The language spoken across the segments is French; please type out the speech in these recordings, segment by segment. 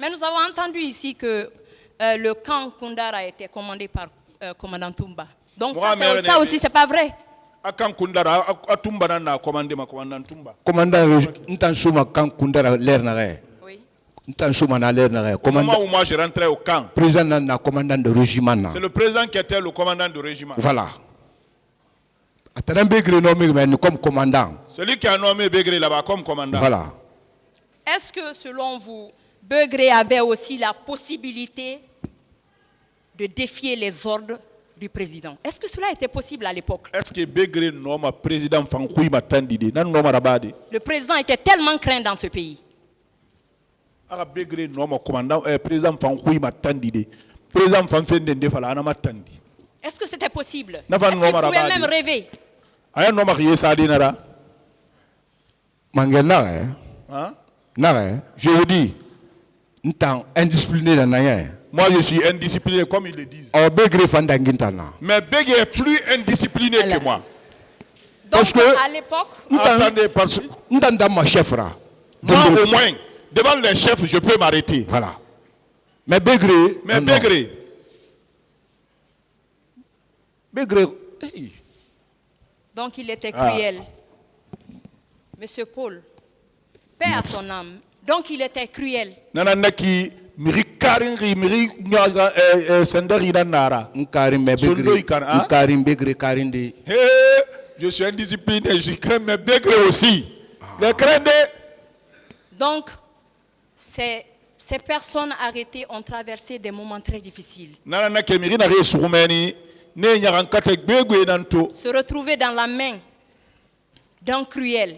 Mais nous avons entendu ici que le camp Koundara a été commandé par commandant Toumba. Donc ça aussi, c'est pas vrai. Commandant Ntansouma camp Koundara l'air n'arrête. Oui. Ntansouma n'a l'air n'arrête. Au moment où moi je rentrais au camp, Président n'a commandant de régiment. C'est le président qui était le commandant du régiment. Voilà. Comme commandant. Celui qui a nommé Begré là-bas comme commandant. Voilà. Est-ce que selon vous, Begré avait aussi la possibilité de défier les ordres du président? Est-ce que cela était possible à l'époque? Est-ce que Begré nomme président Fankoui Matandide? Le président était tellement craint dans ce pays. Begré nomme commandant président Fankoui Matandide. Président Fanfendende Falana Matandi. Est-ce que c'était possible? Est-ce que vous pouvez même rêver? Je vous dis, indiscipliné dans moi je suis indiscipliné comme ils le disent. Mais Begré est plus indiscipliné que moi. Donc parce que, à l'époque, attendez, parce que moi au moins, devant les chefs, je peux m'arrêter. Voilà. Mais Begré. Donc il était cruel. Monsieur Paul, paix à son âme. Donc il était cruel. Je suis indiscipliné, je crains mes Begré aussi. Donc, ces personnes arrêtées ont traversé des moments très difficiles. Se retrouver dans la main d'un cruel.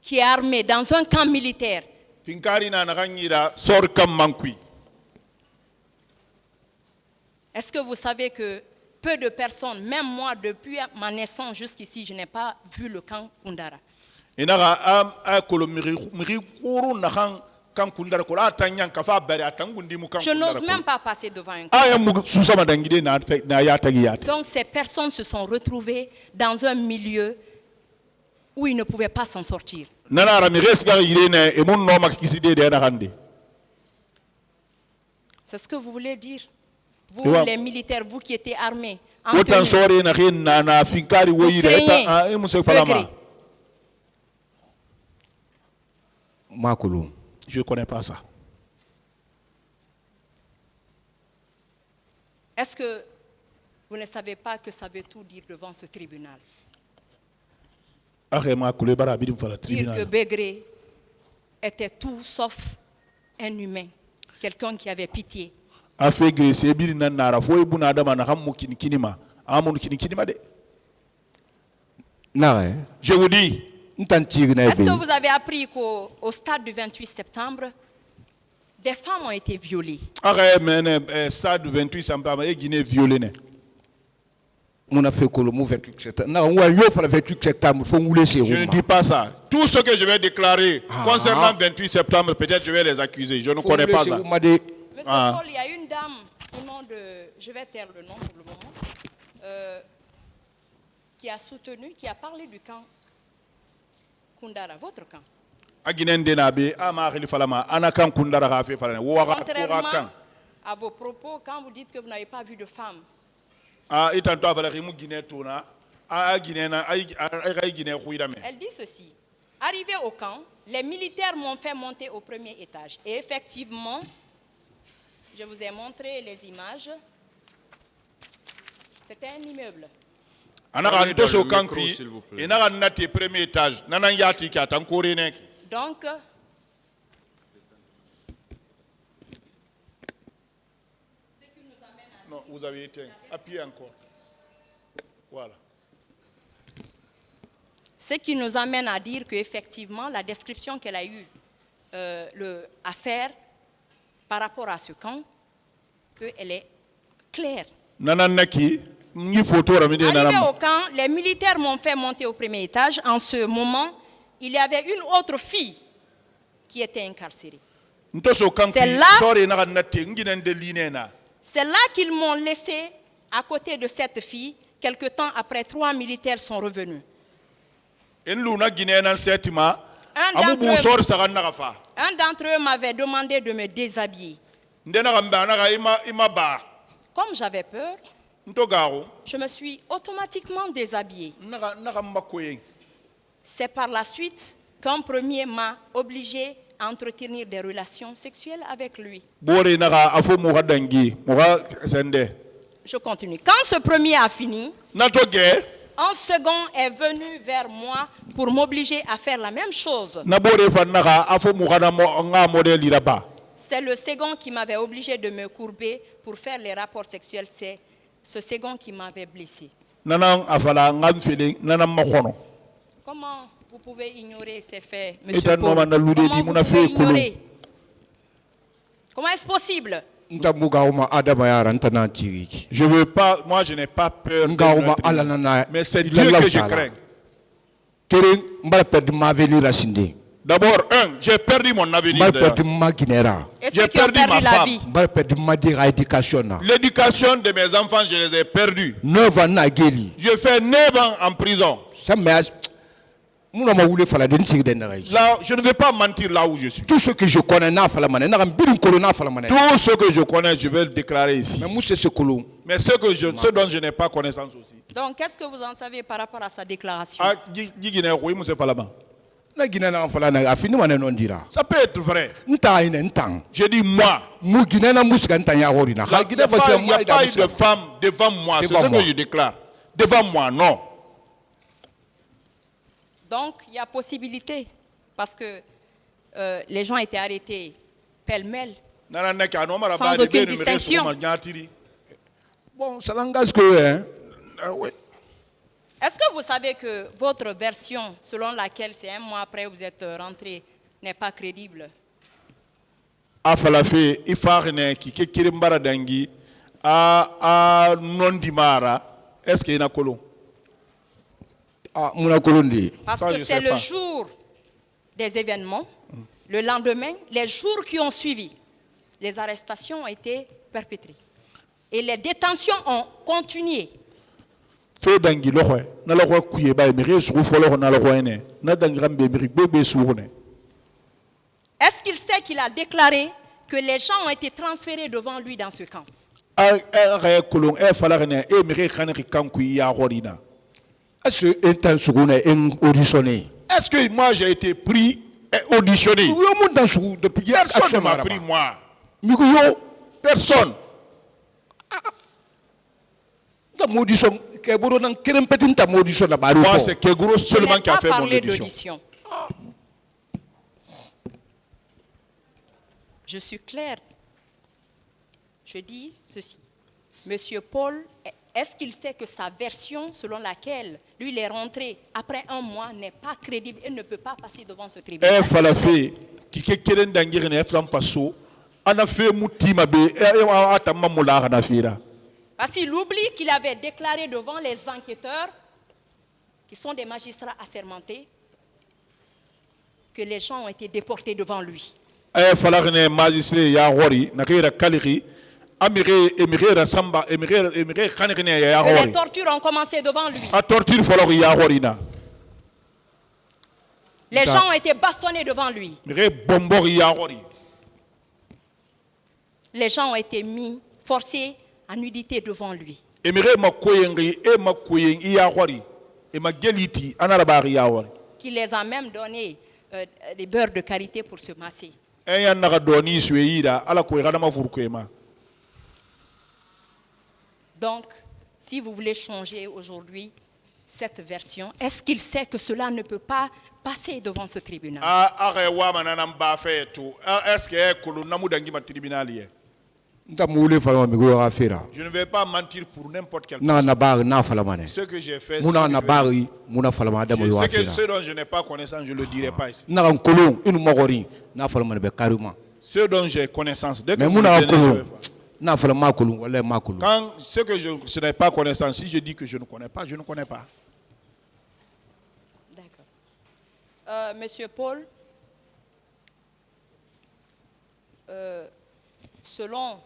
Qui est armé dans un camp militaire. Est-ce que vous savez que peu de personnes, même moi, depuis ma naissance jusqu'ici, je n'ai pas vu le camp Koundara. Je n'ose même pas passer devant un camp. Donc ces personnes se sont retrouvées dans un milieu où ils ne pouvaient pas s'en sortir. C'est ce que vous voulez dire? Vous, les militaires, vous qui étiez armés, en tenue, je ne connais pas ça. Est-ce que vous ne savez pas que ça veut tout dire devant ce tribunal? Dire que Begré était tout sauf un humain, quelqu'un qui avait pitié. Je vous dis, est-ce que vous avez appris qu'au stade du 28 septembre, des femmes ont été violées? Je ne dis pas ça. Tout ce que je vais déclarer concernant le 28 septembre, peut-être je vais les accuser. Je ne connais pas ça. Monsieur Paul, il y a une dame, au nom de, je vais taire le nom pour le moment, qui a soutenu, qui a parlé du camp Koundara, votre camp. Contrairement à vos propos, quand vous dites que vous n'avez pas vu de femmes. Elle dit ceci. Arrivé au camp, les militaires m'ont fait monter au premier étage. Et effectivement, je vous ai montré les images. C'était un immeuble. Donc, non, vous avez éteint. Appuyez encore. Voilà. Ce qui nous amène à dire qu'effectivement, la description qu'elle a eue à faire par rapport à ce camp, qu'elle est claire. Arrivé au camp, les militaires m'ont fait monter au premier étage. En ce moment, il y avait une autre fille qui était incarcérée. C'est là qu'ils m'ont laissé à côté de cette fille. Quelque temps après, 3 militaires sont revenus. Un d'entre eux m'avait demandé de me déshabiller. Comme j'avais peur, je me suis automatiquement déshabillé. C'est par la suite qu'un premier m'a obligé à entretenir des relations sexuelles avec lui. Je continue. Quand ce premier a fini, un second est venu vers moi pour m'obliger à faire la même chose. C'est le second qui m'avait obligé de me courber pour faire les rapports sexuels. C'est ce second qui m'avait blessé. Comment vous pouvez ignorer ces faits, monsieur Paul? Comment vous pouvez ignorer? Comment est-ce possible? Je veux pas, moi je n'ai pas peur de meurtre, mais c'est Dieu que je crains. D'abord, j'ai perdu mon avenir. J'ai perdu ma femme. L'éducation de mes enfants, je les ai perdus. Je fais 9 ans en prison. Là, je ne vais pas mentir là où je suis. Tout ce que je connais, tout ce que je connais, je vais le déclarer ici. Mais ce dont je n'ai pas connaissance aussi. Donc, qu'est-ce que vous en savez par rapport à sa déclaration? Ça peut être vrai. Je dis moi. Il n'y a pas eu de femme devant moi. C'est ce que je déclare. Devant moi, non. Donc, il y a possibilité, parce que les gens étaient arrêtés pêle-mêle, sans aucune distinction. Bon, ça n'engage que... Oui. Est-ce que vous savez que votre version, selon laquelle c'est un mois après vous êtes rentré, n'est pas crédible? Est-ce qu'il y a un Parce que c'est le jour des événements, le lendemain, les jours qui ont suivi, les arrestations ont été perpétrées. Et les détentions ont continué. Est-ce qu'il sait qu'il a déclaré que les gens ont été transférés devant lui dans ce camp? Est-ce que moi j'ai été pris et auditionné? Personne ne m'a pris moi. Personne. Moi, c'est Keguro seulement qui a fait mon audition. Je suis claire. Je dis ceci. Monsieur Paul, est-ce qu'il sait que sa version selon laquelle lui il est rentré après un mois n'est pas crédible et ne peut pas passer devant ce tribunal? Parce qu'il oublie qu'il avait déclaré devant les enquêteurs, qui sont des magistrats assermentés, que les gens ont été déportés devant lui. Et les tortures ont commencé devant lui. Les gens ont été bastonnés devant lui. Les gens ont été mis, forcés en nudité devant lui. Qui les a même donné des beurres de karité pour se masser. Donc, si vous voulez changer aujourd'hui cette version, est-ce qu'il sait que cela ne peut pas passer devant ce tribunal? Je ne vais pas mentir pour n'importe quel personne. Ce que j'ai fait, ce dont je n'ai pas connaissance, je ne le dirai pas ici. Ce dont j'ai connaissance, dès que quand ce que je n'ai pas connaissance, si je dis que je ne connais pas, je ne connais pas. D'accord. Monsieur Paul, selon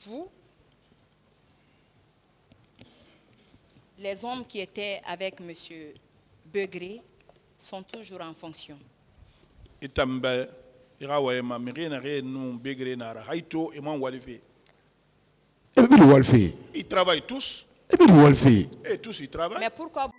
vous, les hommes qui étaient avec M. Begré sont toujours en fonction. Ils travaillent tous. Et tous ils travaillent. Mais pourquoi